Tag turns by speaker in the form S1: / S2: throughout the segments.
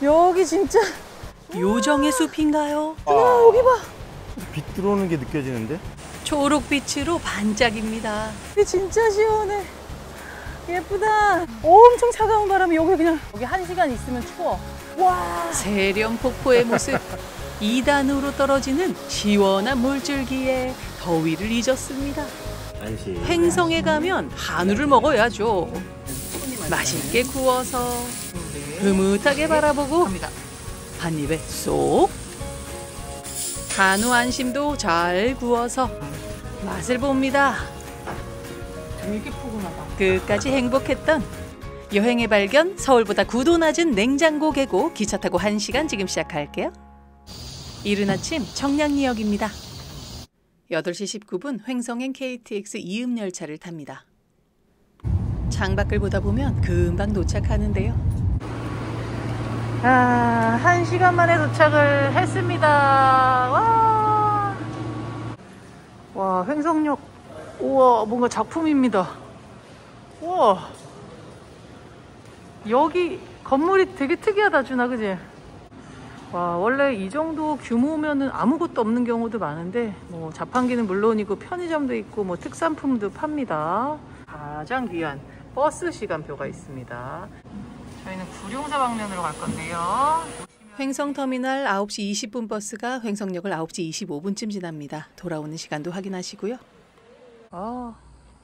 S1: 여기 진짜
S2: 요정의 숲인가요?
S1: 여기 봐.
S3: 빛 들어오는 게 느껴지는데?
S2: 초록빛으로 반짝입니다.
S1: 여기 진짜 시원해. 예쁘다. 엄청 차가운 바람이 여기 그냥 여기 1시간 있으면 추워. 와.
S2: 세련 폭포의 모습. 2단으로 떨어지는 시원한 물줄기에 더위를 잊었습니다. 횡성에 가면 한우를 먹어야죠. 맛있게 구워서 흐뭇하게 바라보고 한 입에 쏙. 한우 안심도 잘 구워서 맛을 봅니다.
S1: 되게 포근하다.
S2: 끝까지 행복했던 여행의 발견, 서울보다 9도 낮은 냉장고 계곡. 기차 타고 1시간 지금 시작할게요. 이른 아침 청량리역입니다. 8시 19분 횡성행 KTX 이음열차를 탑니다. 창밖을 보다 보면 금방 도착하는데요.
S1: 1시간 만에 도착을 했습니다. 와, 횡성역. 우와, 뭔가 작품입니다. 우와. 여기 건물이 되게 특이하다, 준아, 그지? 와, 원래 이 정도 규모면은 아무것도 없는 경우도 많은데, 뭐 자판기는 물론이고 편의점도 있고 뭐 특산품도 팝니다. 가장 귀한 버스 시간표가 있습니다. 저희는 구룡사 방면으로 갈 건데요.
S2: 횡성터미널 9시 20분 버스가 횡성역을 9시 25분쯤 지납니다. 돌아오는 시간도 확인하시고요.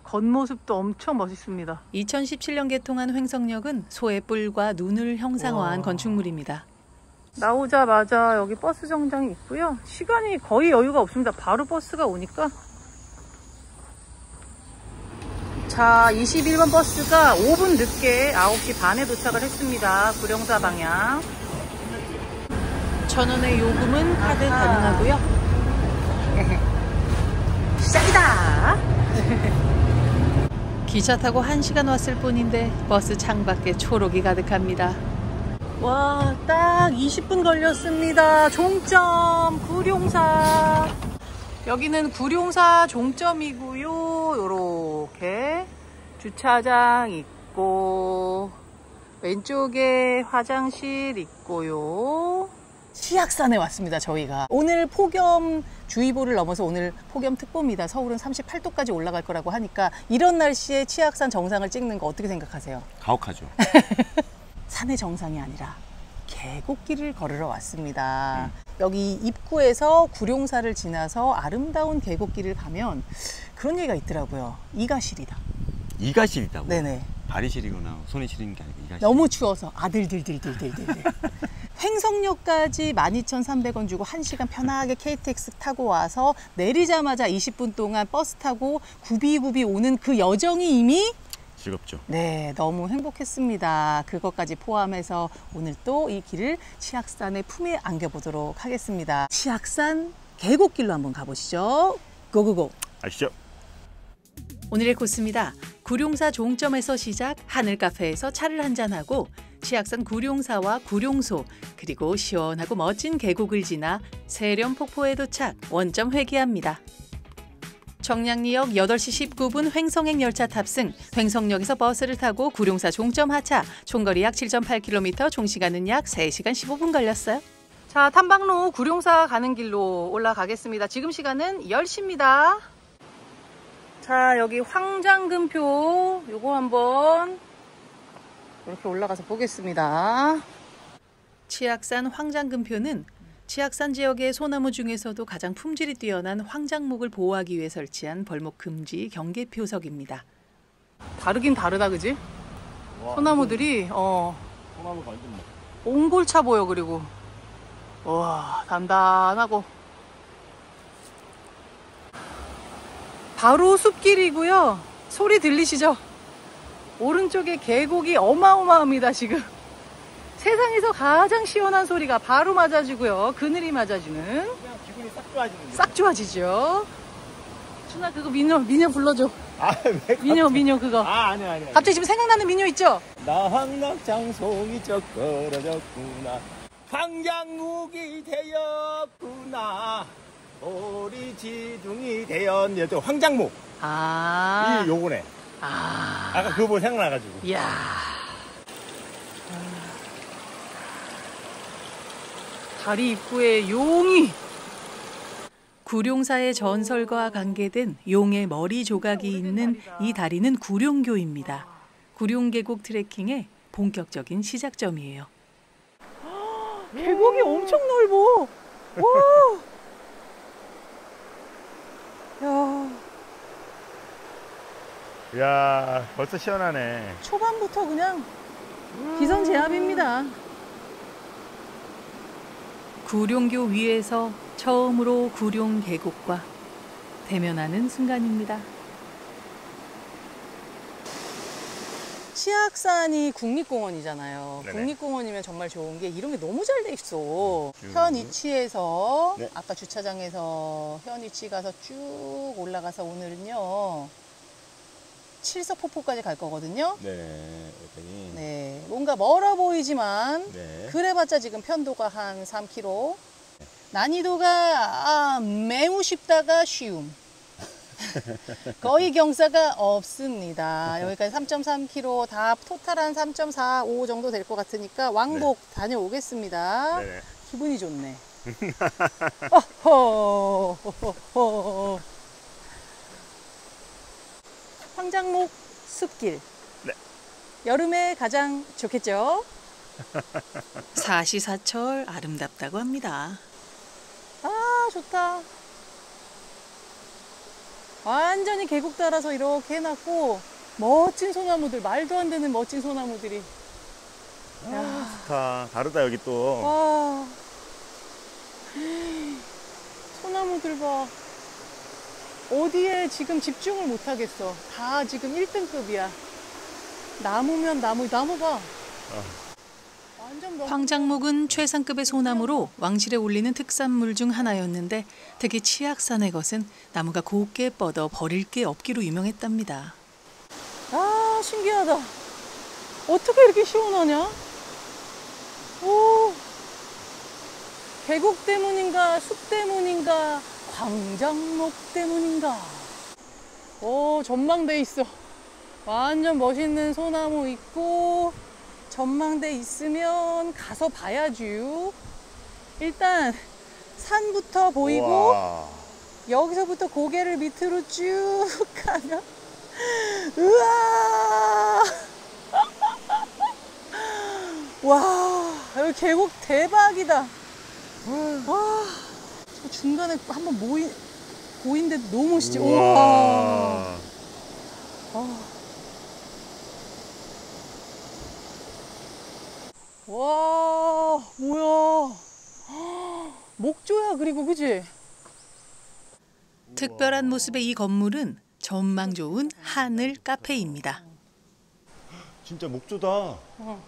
S1: 겉모습도 엄청 멋있습니다.
S2: 2017년 개통한 횡성역은 소의 뿔과 눈을 형상화한 건축물입니다.
S1: 나오자마자 여기 버스 정장이 있고요. 시간이 거의 여유가 없습니다. 바로 버스가 오니까. 자, 21번 버스가 5분 늦게 9시 반에 도착을 했습니다. 구룡사 방향.
S2: 1,000원의 요금은 카드 가능하고요.
S1: 시작이다!
S2: 기차 타고 1시간 왔을 뿐인데 버스 창밖에 초록이 가득합니다.
S1: 와, 딱 20분 걸렸습니다. 종점 구룡사. 여기는 구룡사 종점이고요. 요렇게 주차장 있고 왼쪽에 화장실 있고요. 치악산에 왔습니다. 저희가 오늘 폭염주의보를 넘어서 오늘 폭염특보입니다. 서울은 38도까지 올라갈 거라고 하니까 이런 날씨에 치악산 정상을 찍는 거 어떻게 생각하세요?
S3: 가혹하죠.
S1: 산의 정상이 아니라 계곡길을 걸으러 왔습니다. 여기 입구에서 구룡사를 지나서 아름다운 계곡길을 가면 그런 얘기가 있더라고요. 이가 시리다.
S3: 이가 시리다고?
S1: 네네.
S3: 발이 시리거나 손이 시리는 게 아니고 이가 시리.
S1: 너무 추워서 아들들들들들들. 횡성역까지 12,300원 주고 1시간 편하게 KTX 타고 와서 내리자마자 20분 동안 버스 타고 굽이굽이 오는 그 여정이 이미
S3: 즐겁죠.
S1: 네, 너무 행복했습니다. 그것까지 포함해서 오늘 또 이 길을 치악산의 품에 안겨보도록 하겠습니다. 치악산 계곡길로 한번 가보시죠. 고고고.
S3: 아시죠?
S2: 오늘의 코스입니다. 구룡사 종점에서 시작 하늘카페에서 차를 한잔하고 치악산 구룡사와 구룡소 그리고 시원하고 멋진 계곡을 지나 세련 폭포에 도착 원점 회귀합니다. 청량리역 8시 19분 횡성행 열차 탑승, 횡성역에서 버스를 타고 구룡사 종점 하차, 총거리 약 7.8km, 총시간은 약 3시간 15분 걸렸어요.
S1: 자, 탐방로 구룡사 가는 길로 올라가겠습니다. 지금 시간은 10시입니다. 자, 여기 황장금표 요거 한번 이렇게 올라가서 보겠습니다.
S2: 치악산 황장금표는 치악산 지역의 소나무 중에서도 가장 품질이 뛰어난 황장목을 보호하기 위해 설치한 벌목 금지 경계 표석입니다.
S1: 다르긴 다르다, 그지?
S3: 와,
S1: 소나무들이
S3: 소나무가 완전
S1: 옹골차 보여. 그리고 와, 단단하고 바로 숲길이고요. 소리 들리시죠? 오른쪽에 계곡이 어마어마합니다. 지금 세상에서 가장 시원한 소리가 바로 맞아주고요. 그늘이 맞아주는.
S3: 그냥 기분이 싹 좋아지는.
S1: 싹 좋아지죠. 준아, 그거 미녀 불러줘.
S3: 왜?
S1: 미녀 그거.
S3: 아니야.
S1: 갑자기 지금 생각나는 미녀 있죠?
S3: 나황락장송이 쩍걸어졌구나. 황장묵이 되었구나. 우리 지둥이 되었네. 또 황장묵.
S1: 아.
S3: 이 요거네. 아까 그거 보고 생각나가지고.
S1: 이야. 다리 입구에 용이.
S2: 구룡사의 전설과 관계된 용의 머리 조각이 있는 이 다리는 구룡교입니다. 구룡계곡 트레킹의 본격적인 시작점이에요.
S1: 계곡이 엄청 넓어. 와. 야.
S3: 야, 벌써 시원하네.
S1: 초반부터 그냥 기선제압입니다.
S2: 구룡교 위에서 처음으로 구룡계곡과 대면하는 순간입니다.
S1: 치악산이 국립공원이잖아요.
S3: 네네.
S1: 국립공원이면 정말 좋은 게 이런 게 너무 잘 돼 있어. 현이치에서
S3: 네.
S1: 아까 주차장에서 현이치 가서 쭉 올라가서 오늘은요 칠석폭포까지 갈 거거든요.
S3: 네, 여기.
S1: 네, 뭔가 멀어 보이지만
S3: 네.
S1: 그래봤자 지금 편도가 한 3km. 난이도가 매우 쉽다가 쉬움. 거의 경사가 없습니다. 여기까지 3.3km 다 토탈 한 3.45 정도 될 것 같으니까 왕복 다녀오겠습니다.
S3: 네네.
S1: 기분이 좋네. 어허. 황장목 숲길.
S3: 네.
S1: 여름에 가장 좋겠죠?
S2: 사시사철 아름답다고 합니다.
S1: 아, 좋다. 완전히 계곡 따라서 이렇게 해놨고 멋진 소나무들, 말도 안 되는 멋진 소나무들이. 야,
S3: 좋다. 다르다, 여기 또.
S1: 와, 소나무들 봐. 어디에 지금 집중을 못 하겠어. 다 지금 1등급이야. 나무면 나무 봐. 완전 너무.
S2: 황장목은 최상급의 소나무로 왕실에 올리는 특산물 중 하나였는데 특히 치악산의 것은 나무가 곱게 뻗어 버릴 게 없기로 유명했답니다.
S1: 아, 신기하다. 어떻게 이렇게 시원하냐? 오, 계곡 때문인가, 숲 때문인가, 광장목 때문인가. 오, 전망대 있어. 완전 멋있는 소나무 있고, 전망대 있으면 가서 봐야죠. 일단 산부터 보이고,
S3: 우와.
S1: 여기서부터 고개를 밑으로 쭉 가면 우와. 와, 여기 계곡 대박이다. 와, 저 중간에 한번 보이는데 너무 멋있지. 우와. 와, 뭐야. 목조야, 그리고 그지?
S2: 특별한 모습의 이 건물은 전망 좋은 하늘 카페입니다.
S3: 진짜 목조다.
S1: 어.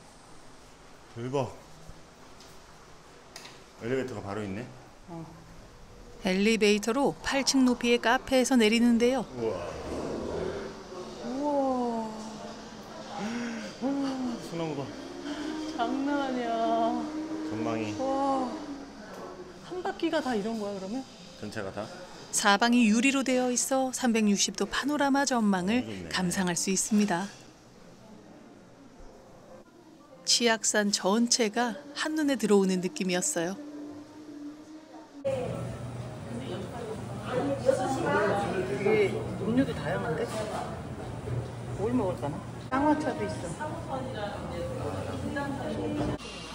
S3: 대박. 엘리베이터가 바로 있네.
S2: 엘리베이터로 8층 높이의 카페에서 내리는데요.
S3: 우와.
S1: 우와.
S3: 소나무 봐.
S1: 장난 아니야.
S3: 전망이
S1: 와. 한 바퀴가 다 이런 거야, 그러면?
S3: 전체가 다.
S2: 사방이 유리로 되어 있어 360도 파노라마 전망을
S3: 좋네.
S2: 감상할 수 있습니다. 치악산 전체가 한눈에 들어오는 느낌이었어요.
S1: 되게 음료도 다양한데? 뭘 먹을까나? 쌍화차도 있어.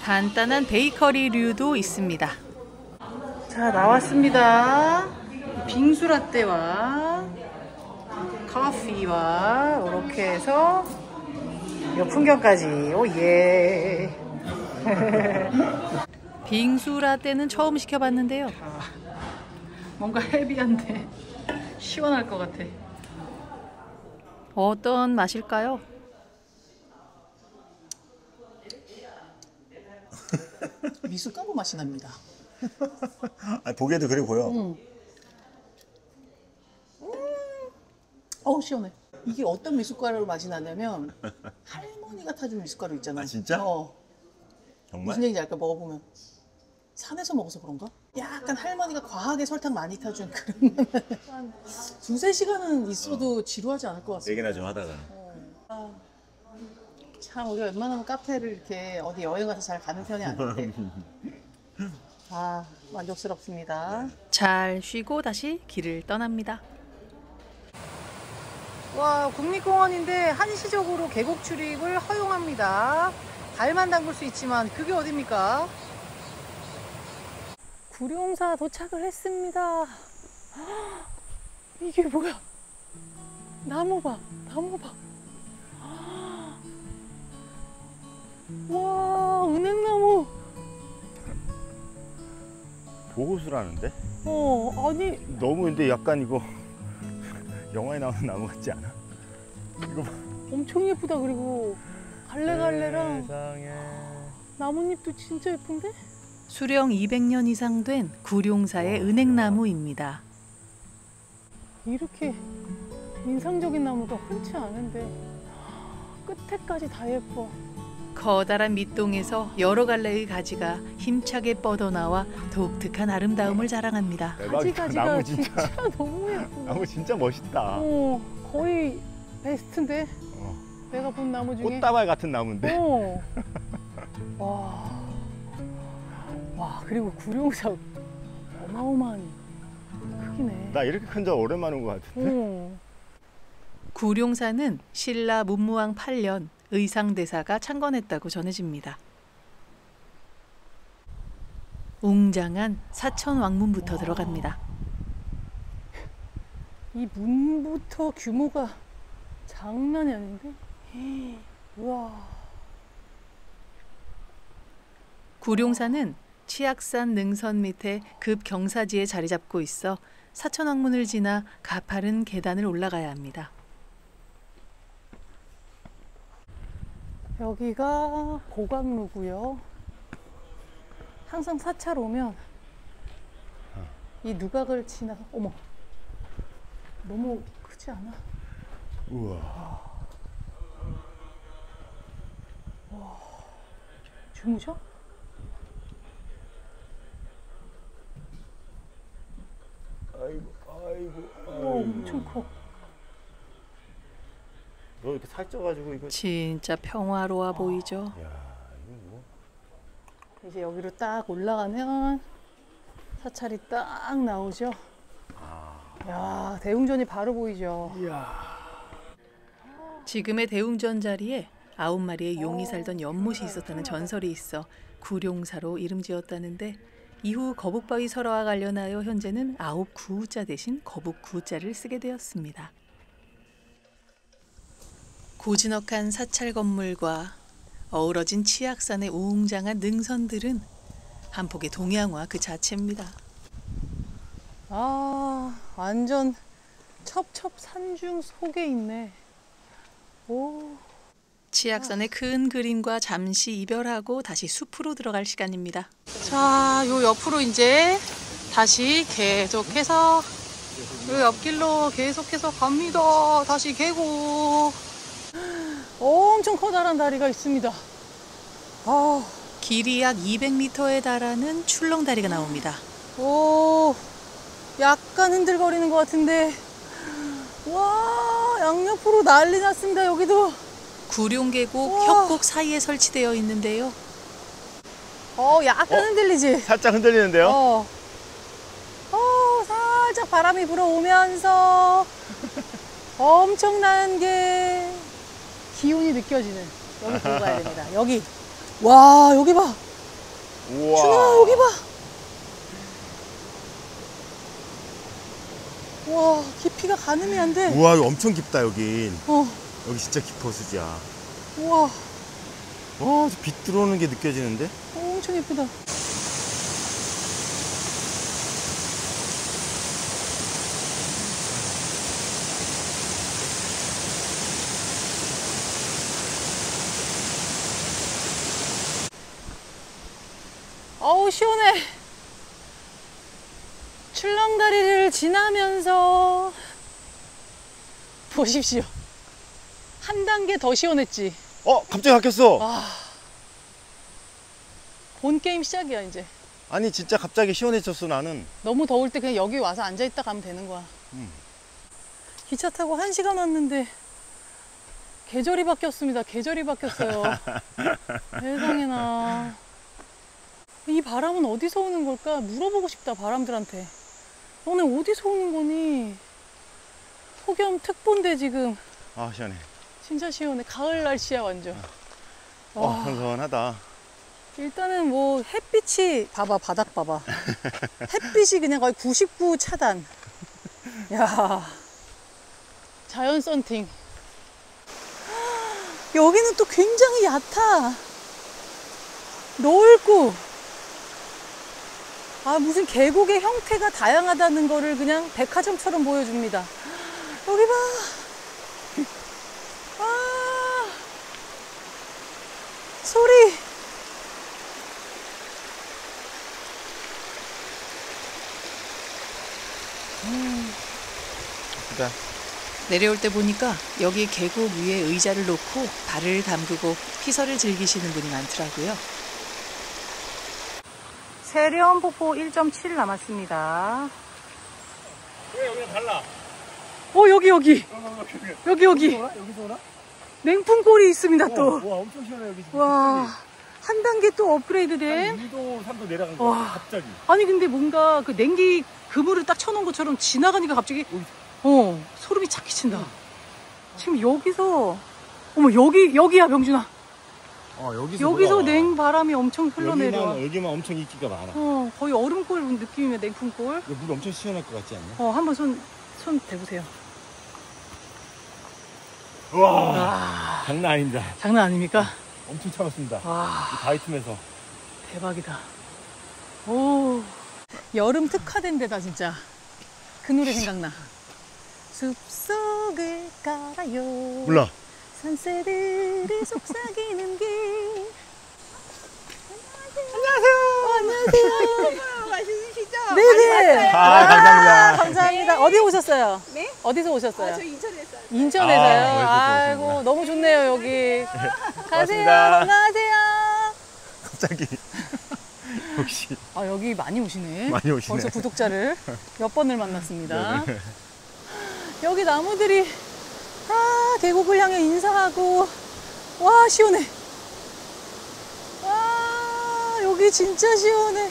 S2: 간단한 베이커리류도 있습니다.
S1: 자, 나왔습니다. 빙수 라떼와 커피와 이렇게 해서 이 풍경까지. 오 예.
S2: 빙수 라떼는 처음 시켜봤는데요.
S1: 뭔가 헤비한데 시원할 것 같아.
S2: 어떤 맛일까요?
S1: 미숫가루 맛이 납니다.
S3: 아, 보기에도 그래 보여.
S1: 어우, 시원해. 이게 어떤 미숫가루 맛이 나냐면 할머니가 타준 미숫가루 있잖아.
S3: 아, 진짜? 정말?
S1: 무슨 얘기인지 알까? 먹어보면 산에서 먹어서 그런가? 약간 할머니가 과하게 설탕 많이 타준 그런 한 2-3시간은 있어도 지루하지 않을 것 같습니다.
S3: 얘기나 좀 하다가.
S1: 참, 우리가 웬만하면 카페를 이렇게 어디 여행 가서 잘 가는 편이 아닌데 아, 만족스럽습니다.
S2: 잘 쉬고 다시 길을 떠납니다.
S1: 와, 국립공원인데 한시적으로 계곡 출입을 허용합니다. 발만 담글 수 있지만 그게 어딥니까? 구룡사 도착을 했습니다. 이게 뭐야? 나무 봐, 나무 봐. 와, 은행나무.
S3: 보호수라는데?
S1: 아니.
S3: 너무 근데 약간 이거 영화에 나오는 나무 같지 않아? 이거 봐.
S1: 엄청 예쁘다. 그리고 갈래갈래랑
S3: 세상에.
S1: 나뭇잎도 진짜 예쁜데?
S2: 수령 200년 이상 된 구룡사의 은행나무입니다.
S1: 이렇게 인상적인 나무가 흔치 않은데 끝에까지 다 예뻐.
S2: 커다란 밑동에서 여러 갈래의 가지가 힘차게 뻗어나와 독특한 아름다움을 자랑합니다.
S3: 대박이다.
S1: 가지가지가
S3: 나무
S1: 진짜 너무 예쁘다.
S3: 나무 진짜 멋있다.
S1: 거의 베스트인데 내가 본 나무 중에.
S3: 꽃다발 같은 나무인데.
S1: 와, 그리고 구룡사 어마어마한 크기네.
S3: 나 이렇게 큰 적 오랜만에 온 것 같은데.
S2: 구룡사는 신라 문무왕 8년 의상대사가 창건했다고 전해집니다. 웅장한 사천왕문부터 들어갑니다.
S1: 이 문부터 규모가 장난이 아닌데? 우와.
S2: 구룡사는 치악산 능선 밑에 급경사지에 자리 잡고 있어 사천왕문을 지나 가파른 계단을 올라가야 합니다.
S1: 여기가 고강루고요. 항상 사찰 오면 이 누각을 지나서, 어머, 너무 크지 않아?
S3: 우와.
S1: 주무셔?
S3: 아이고.
S1: 엄청 커.
S3: 너 이렇게 살쪄가지고 이거.
S2: 진짜 평화로워 보이죠?
S3: 야, 이거 뭐.
S1: 이제 여기로 딱 올라가면 사찰이 딱 나오죠. 야, 대웅전이 바로 보이죠.
S2: 지금의 대웅전 자리에 9마리의 용이 살던 연못이 있었다는 전설이 있어 구룡사로 이름 지었다는데, 이후 거북바위 설화와 관련하여 현재는 9구자 대신 거북구자를 쓰게 되었습니다. 고즈넉한 사찰 건물과 어우러진 치악산의 웅장한 능선들은 한 폭의 동양화 그 자체입니다.
S1: 아, 완전 첩첩산중 속에 있네. 오.
S2: 치악산의 큰 그림과 잠시 이별하고 다시 숲으로 들어갈 시간입니다.
S1: 자, 요 옆으로 이제 다시 계속해서 요 옆길로 계속해서 갑니다. 다시 계곡. 엄청 커다란 다리가 있습니다.
S2: 길이 약 200m에 달하는 출렁다리가 나옵니다.
S1: 오, 약간 흔들거리는 것 같은데. 와, 양옆으로 난리 났습니다. 여기도.
S2: 구룡계곡,
S1: 우와.
S2: 협곡 사이에 설치되어 있는데요.
S1: 약간 흔들리지?
S3: 살짝 흔들리는데요?
S1: 살짝 바람이 불어오면서 엄청난 게 기운이 느껴지는, 여기 보고 가야 됩니다. 여기. 와, 여기 봐.
S3: 우와.
S1: 준아, 여기 봐. 와, 깊이가 가늠이 안 돼.
S3: 우와, 이거 엄청 깊다 여긴.
S1: 어,
S3: 여기 진짜 깊어, 수지야.
S1: 우와,
S3: 빛 들어오는 게 느껴지는데?
S1: 엄청 예쁘다. 어우, 시원해. 출렁다리를 지나면서 보십시오. 한 단계 더 시원했지.
S3: 갑자기 바뀌었어.
S1: 본 게임 시작이야, 이제.
S3: 아니 진짜 갑자기 시원해졌어 나는.
S1: 너무 더울 때 그냥 여기 와서 앉아있다 가면 되는 거야. 기차 타고 1시간 왔는데 계절이 바뀌었습니다. 계절이 바뀌었어요. 세상에나. 이 바람은 어디서 오는 걸까? 물어보고 싶다, 바람들한테. 오늘 어디서 오는 거니? 폭염특보인데 지금.
S3: 아, 시원해.
S1: 진짜 시원해. 가을 날씨야, 완전. 와.
S3: 선선하다.
S1: 일단은 뭐 햇빛이 봐봐, 바닥 봐봐. 햇빛이 그냥 거의 99 차단. 야, 자연 썬팅. 여기는 또 굉장히 얕아. 넓고. 아, 무슨 계곡의 형태가 다양하다는 거를 그냥 백화점처럼 보여줍니다. 여기 봐. 아, 소리.
S3: 예쁘다.
S2: 내려올 때 보니까 여기 계곡 위에 의자를 놓고 발을 담그고 피서를 즐기시는 분이 많더라고요.
S1: 세련폭포 1.7 남았습니다.
S3: 왜 여기는 달라?
S1: 여기. 여기.
S3: 여기서 오나?
S1: 냉풍골이 있습니다, 또.
S3: 와, 엄청 시원해, 여기 지금.
S1: 와, 한 단계 또 업그레이드 된.
S3: 2도, 3도 내려간
S1: 와.
S3: 거야, 갑자기.
S1: 아니, 근데 뭔가 그 냉기 그물을 딱 쳐놓은 것처럼 지나가니까 갑자기, 소름이 착 끼친다. 지금 여기서, 어머, 여기야, 명준아. 여기서 냉바람이 엄청 흘러내려.
S3: 여기만 엄청 인기가 많아.
S1: 거의 얼음골 느낌이면 냉풍골.
S3: 물 엄청 시원할 것 같지 않냐?
S1: 한번 손 대보세요.
S3: 와, 장난 아닙니다.
S1: 장난 아닙니까?
S3: 엄청 차갑습니다.
S1: 와,
S3: 이 바위 틈에서.
S1: 대박이다. 오, 여름 특화된 데다, 진짜. 그 노래 생각나. 숲속을 깔아요.
S3: 몰라.
S1: 산새들이 속삭이는 길. 안녕하세요.
S4: 맛있으시죠?
S1: 네네.
S3: 감사합니다.
S1: 감사합니다. 어디 오셨어요?
S4: 네?
S1: 어디서 오셨어요?
S4: 저 인천에서.
S1: 인천에서요?
S3: 멋있었다,
S1: 아이고,
S3: 오셨구나.
S1: 너무 좋네요, 여기. 가세요.
S3: 고맙습니다.
S1: 건강하세요.
S3: 갑자기. 역시.
S1: 아, 여기 많이 오시네.
S3: 많이 오시네.
S1: 벌써 구독자를 몇 번을 만났습니다. 여기 나무들이, 계곡을 향해 인사하고, 와, 시원해. 와, 여기 진짜 시원해.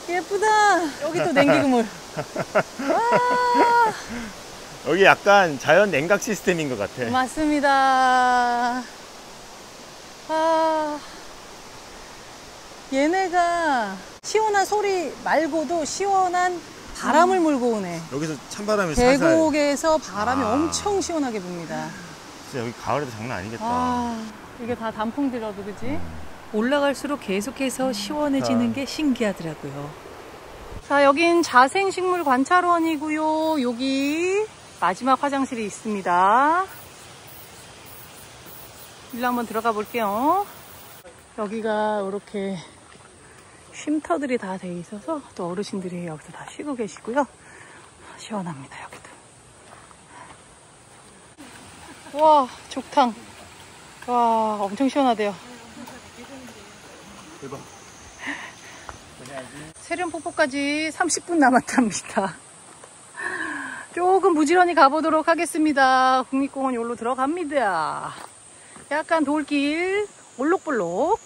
S1: 예쁘다. 여기 또 냉기 그물. 와,
S3: 여기 약간 자연 냉각 시스템인 것 같아.
S1: 맞습니다. 얘네가 시원한 소리 말고도 시원한 바람을 몰고 오네.
S3: 여기서 찬바람이 살살.
S1: 계곡에서 바람이 엄청 시원하게 붑니다.
S3: 진짜 여기 가을에도 장난 아니겠다.
S1: 이게 다 단풍들어도 그지?
S2: 올라갈수록 계속해서 시원해지는 게 신기하더라고요.
S1: 자, 여긴 자생식물 관찰원이고요. 여기 마지막 화장실이 있습니다. 일로 한번 들어가 볼게요. 여기가 이렇게 쉼터들이 다 돼 있어서 또 어르신들이 여기서 다 쉬고 계시고요. 시원합니다, 여기도. 와, 죽탕. 와, 엄청 시원하대요.
S3: 대박.
S1: 세련폭포까지 30분 남았답니다. 조금 부지런히 가보도록 하겠습니다. 국립공원 여기로 들어갑니다. 약간 돌길, 올록볼록.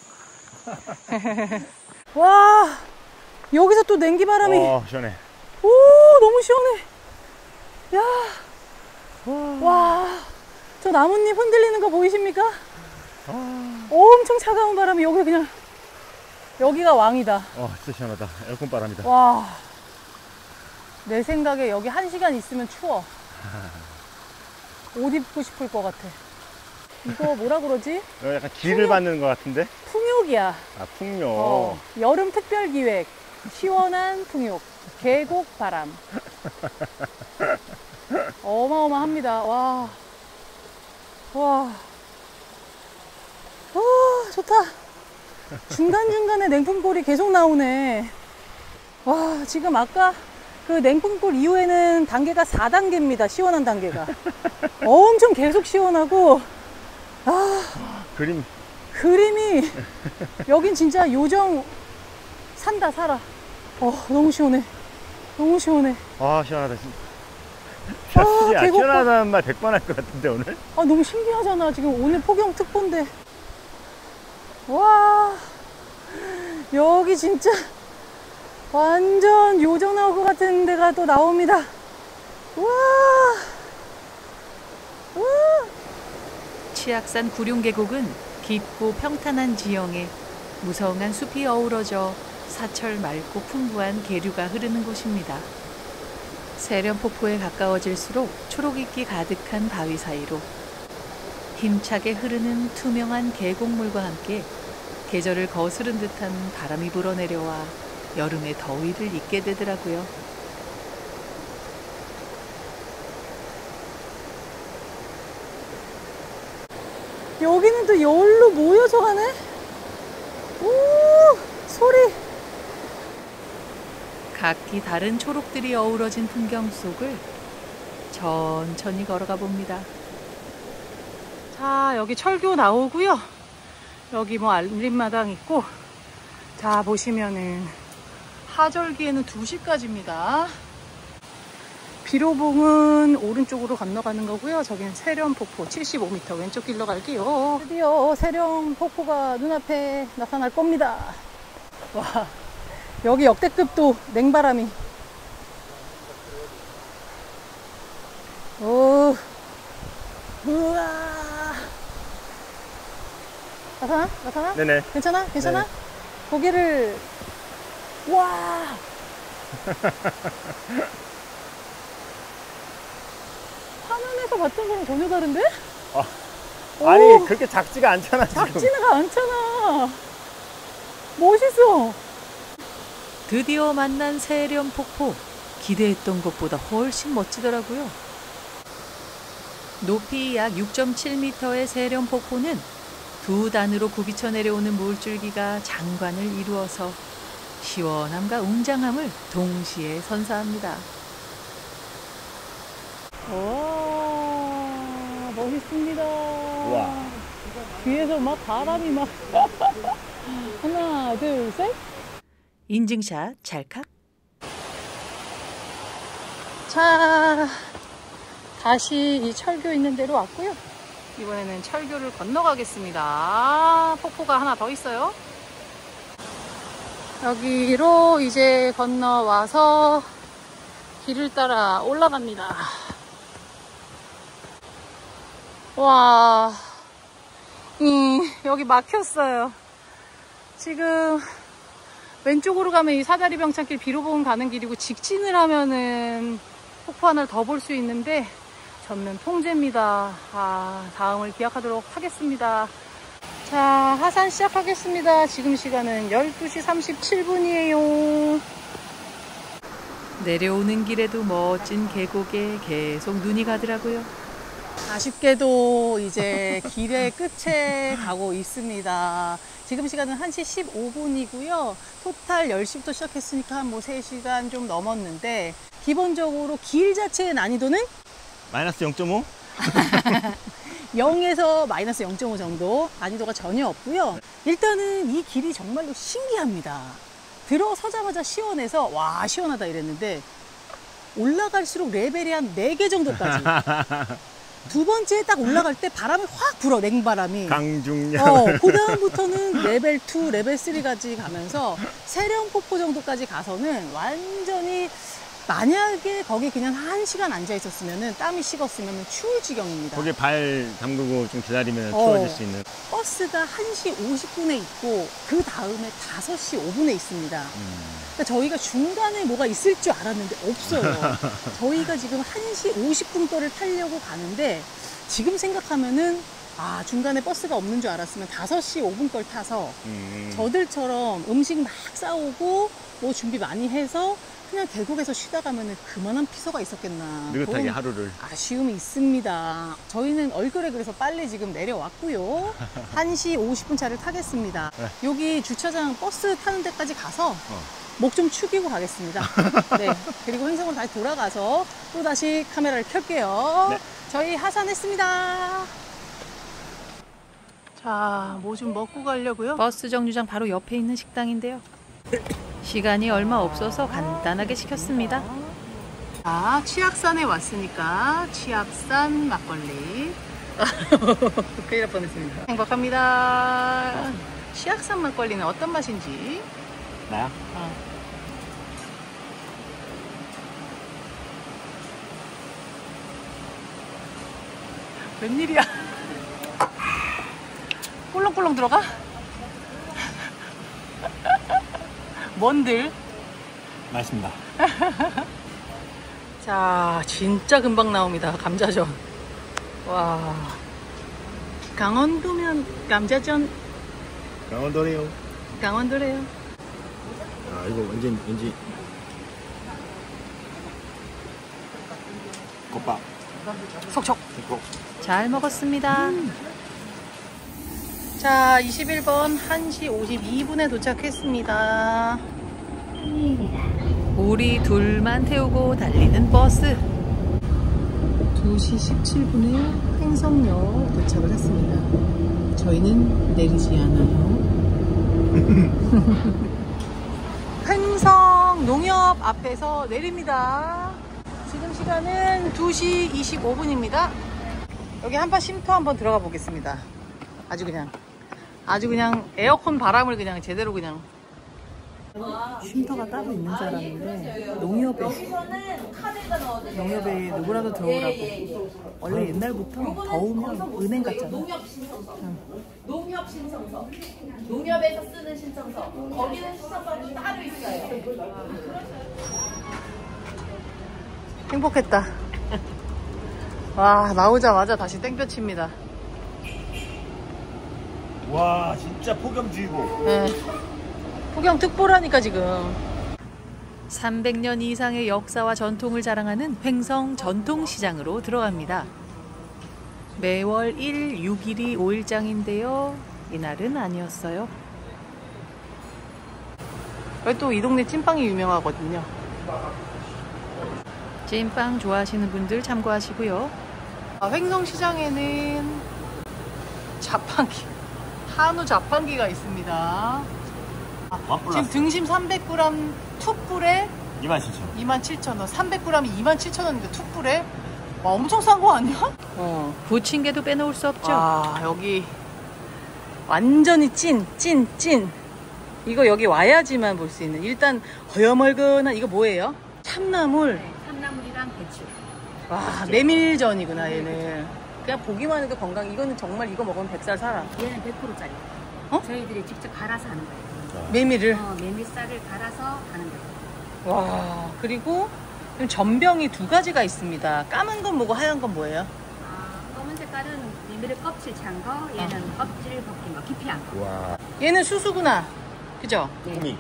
S1: 와, 여기서 또 냉기바람이.
S3: 시원해.
S1: 오, 너무 시원해. 야, 와, 저 나뭇잎 흔들리는 거 보이십니까? 엄청 차가운 바람이 여기 그냥, 여기가 왕이다.
S3: 진짜 시원하다. 에어컨 바람이다.
S1: 와, 내 생각에 여기 1시간 있으면 추워. 옷 입고 싶을 것 같아. 이거 뭐라 그러지?
S3: 여기 약간 기를 받는 것 같은데?
S1: 풍욕이야.
S3: 풍요.
S1: 여름 특별 기획. 시원한 풍욕. 계곡 바람. 어마어마합니다. 와. 와. 좋다. 중간중간에 냉풍골이 계속 나오네. 와, 지금 아까 그 냉풍골 이후에는 단계가 4단계입니다. 시원한 단계가. 엄청 계속 시원하고. 그림이 여긴 진짜 요정 산다 살아. 너무 시원해. 너무 시원해.
S3: 시원하다. 진짜.
S1: 계곡
S3: 시원하다는 말 100번 할 것 같은데 오늘?
S1: 너무 신기하잖아. 지금 오늘 폭염 특보인데. 와, 여기 진짜 완전 요정 나올 것 같은 데가 또 나옵니다. 우와! 우와!
S2: 치악산 구룡계곡은 깊고 평탄한 지형에 무성한 숲이 어우러져 사철 맑고 풍부한 계류가 흐르는 곳입니다. 세련폭포에 가까워질수록 초록이끼 가득한 바위 사이로 힘차게 흐르는 투명한 계곡물과 함께 계절을 거스른 듯한 바람이 불어내려와 여름의 더위를 잊게 되더라고요.
S1: 여기는 또 여울로 모여서 가네? 오! 소리!
S2: 각기 다른 초록들이 어우러진 풍경 속을 천천히 걸어가 봅니다.
S1: 자, 여기 철교 나오고요. 여기 뭐 알림마당 있고, 자, 보시면은 하절기에는 2시까지입니다. 비로봉은 오른쪽으로 건너가는 거고요. 저긴 세련폭포 75m 왼쪽 길로 갈게요. 드디어 세련폭포가 눈앞에 나타날 겁니다. 와, 여기 역대급 또 냉바람이. 오, 우와. 나타나? 나타나?
S3: 네네.
S1: 괜찮아? 괜찮아?
S3: 네.
S1: 고개를, 와. 화면에서 봤던 거랑 전혀 다른데?
S3: 아니
S1: 오.
S3: 그렇게 작지가 않잖아 지금.
S1: 작지는 않잖아. 멋있어.
S2: 드디어 만난 세련폭포. 기대했던 것보다 훨씬 멋지더라고요. 높이 약 6.7m의 세련폭포는 두 단으로 굽이쳐 내려오는 물줄기가 장관을 이루어서 시원함과 웅장함을 동시에 선사합니다.
S1: 와, 멋있습니다.
S3: 우와.
S1: 뒤에서 막 바람이 막. 하나, 둘, 셋.
S2: 인증샷 찰칵.
S1: 자, 다시 이 철교 있는 데로 왔고요. 이번에는 철교를 건너가겠습니다. 폭포가 하나 더 있어요. 여기로 이제 건너와서 길을 따라 올라갑니다. 와, 여기 막혔어요. 지금 왼쪽으로 가면 이 사다리 병창길 비로봉 가는 길이고, 직진을 하면은 폭포 하나를 더 볼 수 있는데 저는 통제입니다. 다음을 기약하도록 하겠습니다. 자, 하산 시작하겠습니다. 지금 시간은 12시 37분이에요.
S2: 내려오는 길에도 멋진 계곡에 계속 눈이 가더라고요.
S1: 아쉽게도 이제 길의 끝에 가고 있습니다. 지금 시간은 1시 15분이고요. 토탈 10시부터 시작했으니까 한 뭐 3시간 좀 넘었는데, 기본적으로 길 자체의 난이도는
S3: 마이너스 0.5?
S1: 0에서 마이너스 0.5 정도, 난이도가 전혀 없고요. 일단은 이 길이 정말로 신기합니다. 들어서자마자 시원해서 와, 시원하다 이랬는데 올라갈수록 레벨이 한 4개 정도까지. 두 번째 딱 올라갈 때 바람이 확 불어, 냉바람이.
S3: 강중력.
S1: 그 다음부터는 레벨 2, 레벨 3까지 가면서 세련폭포 정도까지 가서는 완전히, 만약에 거기 그냥 1시간 앉아 있었으면, 땀이 식었으면 추울 지경입니다.
S3: 거기에 발 담그고 좀 기다리면 추워질 수 있는.
S1: 버스가 1시 50분에 있고 그 다음에 5시 5분에 있습니다. 그러니까 저희가 중간에 뭐가 있을 줄 알았는데 없어요. 저희가 지금 1시 50분 거를 타려고 가는데, 지금 생각하면은 중간에 버스가 없는 줄 알았으면 5시 5분 걸 타서 저들처럼 음식 막 싸오고 뭐 준비 많이 해서 그냥 계곡에서 쉬다 가면은 그만한 피서가 있었겠나.
S3: 느긋하게 하루를.
S1: 아쉬움이 있습니다. 저희는 얼그레 그래서 빨리 지금 내려왔고요. 1시 50분 차를 타겠습니다.
S3: 네.
S1: 여기 주차장 버스 타는 데까지 가서 목 좀 축이고 가겠습니다. 네. 그리고 행성으로 다시 돌아가서 또 다시 카메라를 켤게요.
S3: 네.
S1: 저희 하산했습니다. 자, 뭐 좀 먹고 가려고요.
S2: 버스 정류장 바로 옆에 있는 식당인데요. 시간이 얼마 없어서 간단하게 시켰습니다.
S1: 자, 치악산에 왔으니까 치악산 막걸리. 큰일 날 뻔했습니다. 행복합니다. 치악산 막걸리는 어떤 맛인지
S3: 나야?
S1: 웬일이야? 꿀렁꿀렁 들어가? 뭔들?
S3: 맛있습니다.
S1: 자, 진짜 금방 나옵니다. 감자전. 와. 강원도면 감자전.
S3: 강원도래요.
S1: 강원도래요.
S3: 아 이거 왠지 겉밥.
S1: 속촉.
S2: 잘 먹었습니다.
S1: 자, 21번 1시 52분에 도착했습니다.
S2: 우리 둘만 태우고 달리는 버스.
S1: 2시 17분에 횡성역 도착을 했습니다. 저희는 내리지 않아요. 횡성 농협 앞에서 내립니다. 지금 시간은 2시 25분입니다. 여기 한파 쉼터 한번 들어가 보겠습니다. 아주 그냥 에어컨 바람을 그냥 제대로 그냥. 쉼터가 따로 있는 사람인데 농협에 누구라도 들어오라고. 원래 옛날부터 더우면 은행 같잖아.
S4: 농협 신청서. 농협에서 쓰는 신청서. 거기는 신청서는 따로 있어요.
S1: 행복했다. 와, 나오자마자 다시 땡볕입니다.
S3: 와 진짜 폭염주의보.
S1: 네. 폭염특보라니까 지금.
S2: 300년 이상의 역사와 전통을 자랑하는 횡성 전통시장으로 들어갑니다. 매월 1, 6일이 5일장인데요. 이날은 아니었어요.
S1: 여기 또 이 동네 찐빵이 유명하거든요.
S2: 찐빵 좋아하시는 분들 참고하시고요.
S1: 횡성시장에는 자판기, 한우 자판기가 있습니다. 지금 등심 300g 툭불에
S3: 27,000원.
S1: 27,000원. 300g이 27,000원인데 툭불에? 와, 엄청 싼 거 아니야?
S2: 부침개도 빼놓을 수 없죠.
S1: 와, 여기 완전히 찐. 이거 여기 와야지만 볼 수 있는. 일단 허여멀근한 이거 뭐예요? 참나물.
S4: 참나물이랑 배추.
S1: 와, 메밀전이구나 얘는. 그냥 보기만 해도 건강. 이거는 정말 이거 먹으면 100살 살아.
S4: 얘는 100%짜리.
S1: 어?
S4: 저희들이 직접 갈아서 하는 거예요.
S1: 메밀을.
S4: 메밀쌀을 갈아서 하는 거예요.
S1: 와, 그리고 전병이 두 가지가 있습니다. 까만 건 뭐고 하얀 건 뭐예요?
S4: 검은 색깔은 메밀을 껍질 찬 거, 얘는 껍질 벗긴 거, 기피한 거.
S3: 와.
S1: 얘는 수수구나. 그죠?
S3: 꾸미.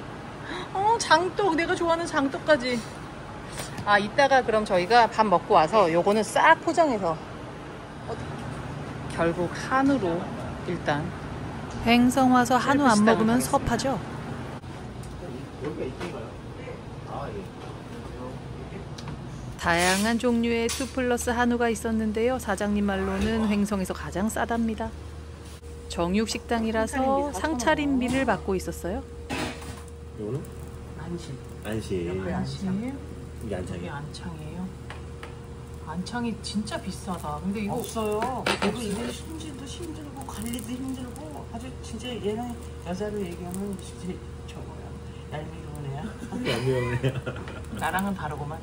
S1: 장떡. 내가 좋아하는 장떡까지. 아, 이따가 그럼 저희가 밥 먹고 와서 요거는 싹 포장해서 결국 한우로 일단.
S2: 횡성 와서 한우 안 먹으면 섭하죠. 다양한 종류의 2플러스 한우가 있었는데요. 사장님 말로는 횡성에서 가장 싸답니다. 정육식당이라서 상차림비를 받고 있었어요.
S3: 이거는?
S1: 안심.
S3: 안심.
S1: 옆에 안심.
S3: 이게
S1: 이게
S3: 안창이야.
S1: 안창이에요. 안창이 진짜 비싸다. 근데 이거
S5: 없어요. 그리고 이제 손질도 힘들고 관리도 힘들고 아주 진짜 얘는 여자로 얘기하면 진짜 저거야. 얄미운 애야.
S1: 나랑은 다르구만.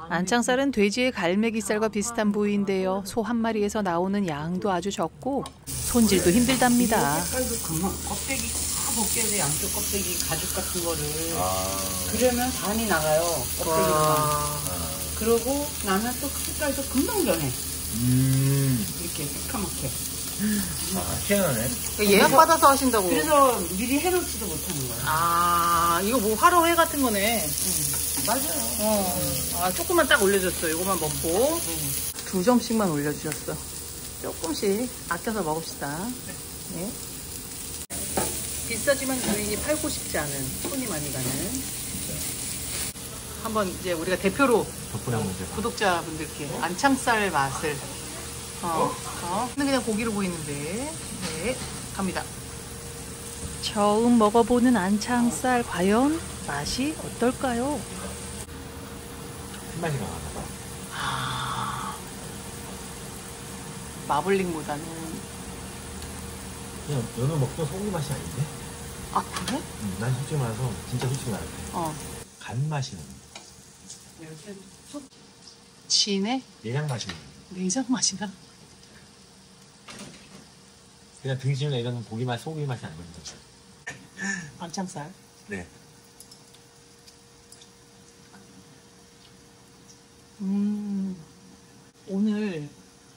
S2: 안창살은 돼지의 갈매기살과 비슷한 부위인데요. 소 한 마리에서 나오는 양도 아주 적고 손질도 힘들답니다.
S5: 색깔도 금방 껍데기 다 벗겨야 돼. 양쪽 껍데기 가죽 같은 거를.
S3: 아.
S5: 그러면 반이 나가요. 껍데기가. 그러고 나면 또 색깔도 금방 변해. 이렇게 새카맣게.
S3: 아 희한하네.
S1: 예약 받아서 하신다고.
S5: 그래서 미리 해놓지도 못하는 거야.
S1: 아, 이거 뭐 화로회 같은 거네.
S5: 맞아요.
S1: 아, 조금만 딱 올려줬어. 이거만 먹고. 2점씩만 올려주셨어. 조금씩 아껴서 먹읍시다. 네. 비싸지만 주인이 팔고 싶지 않은, 손이 많이 가는. 한번 이제 우리가 대표로
S3: 덕분에 한번 제가.
S1: 구독자분들께 안창살 맛을. 근데 그냥 고기로 보이는데. 네, 갑니다.
S2: 처음 먹어보는 안창살 과연 맛이 어떨까요?
S3: 신맛이 강하다.
S1: 마블링보다는
S3: 그냥 연어 먹던 소고기 맛이 아닌데?
S1: 아 그래?
S3: 난 솔직히 말해서 진짜 솔직히 말해. 간 맛이 나.
S1: 이렇게 진해?
S3: 내장 맛이 나.
S1: 내장 맛이 나?
S3: 그냥 등심이나 이런 고기 맛, 소고기 맛이 안 나는 거죠.
S1: 밤참살.
S3: 네.
S1: 오늘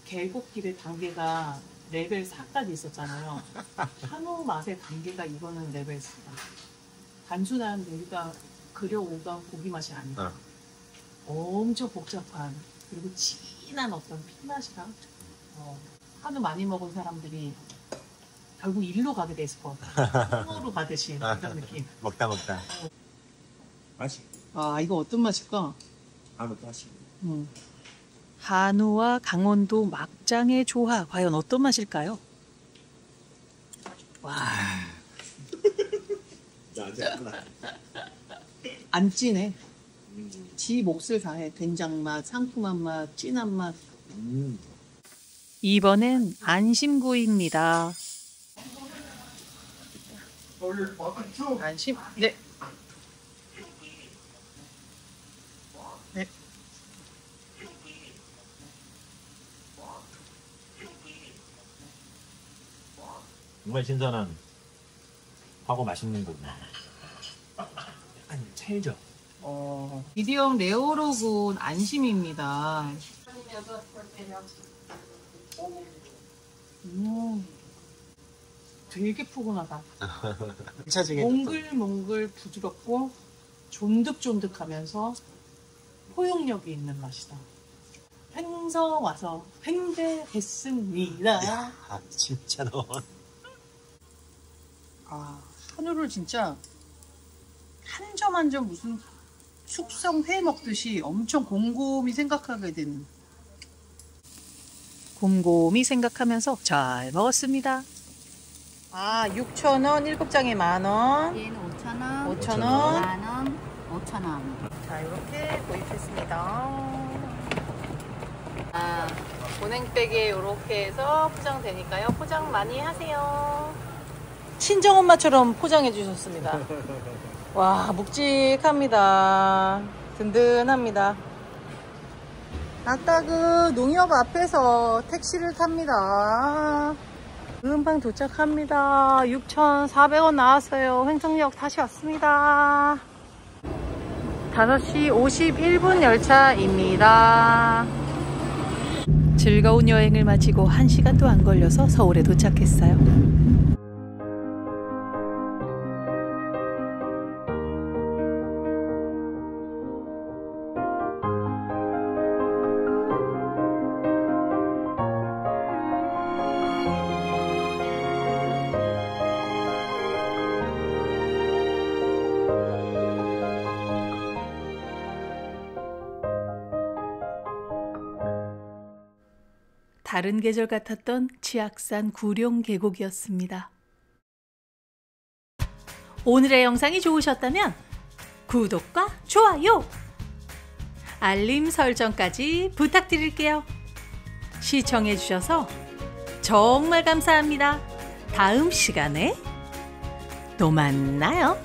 S1: 계곡길의 단계가 레벨 4까지 있었잖아요. 한우 맛의 단계가 이거는 레벨 4다. 단순한 우리가 그려오던 고기 맛이 아니다. 엄청 복잡한 그리고 진한 어떤 피맛이랑 한우 많이 먹은 사람들이 결국 일로 가게 됐을 것 같아. 한우로 가듯이 이런 느낌.
S3: 먹다. 맛이.
S1: 아 이거 어떤 맛일까?
S3: 한우 맛이.
S2: 한우와 강원도 막장의 조화 과연 어떤 맛일까요?
S1: 와.
S3: 나
S1: 안 진해. 지 몫을 다해. 된장 맛, 상큼한 맛, 진한 맛.
S2: 이번엔 안심구이입니다.
S1: 안심? 네. 네.
S3: 정말 신선한 하고 맛있는 고기. 약간 찰져.
S1: 미디엄 레어로 구운 안심입니다. 되게 푸근하다. 몽글몽글 부드럽고 쫀득쫀득하면서 포용력이 있는 맛이다. 횡성 와서 횡대했습니다.
S3: 아 진짜 너.
S1: 한우를 진짜 한 점 한 점 무슨 숙성회 먹듯이 엄청 곰곰이 생각하게 되는.
S2: 곰곰이 생각하면서 잘 먹었습니다.
S1: 6,000원, 7장에 만원.
S4: 얘는 5,000원,
S1: 5,000원.
S4: 만원, 5,000원.
S1: 자, 이렇게 구입했습니다. 보냉백에 이렇게 해서 포장되니까요. 포장 많이 하세요. 친정엄마처럼 포장해 주셨습니다. 와, 묵직합니다. 든든합니다. 아까 그 농협 앞에서 택시를 탑니다. 금방 도착합니다. 6,400원 나왔어요. 횡성역 다시 왔습니다. 5시 51분 열차입니다.
S2: 즐거운 여행을 마치고 1시간도 안 걸려서 서울에 도착했어요. 다른 계절 같았던 치악산 구룡 계곡이었습니다. 오늘의 영상이 좋으셨다면 구독과 좋아요, 알림 설정까지 부탁드릴게요. 시청해주셔서 정말 감사합니다. 다음 시간에 또 만나요.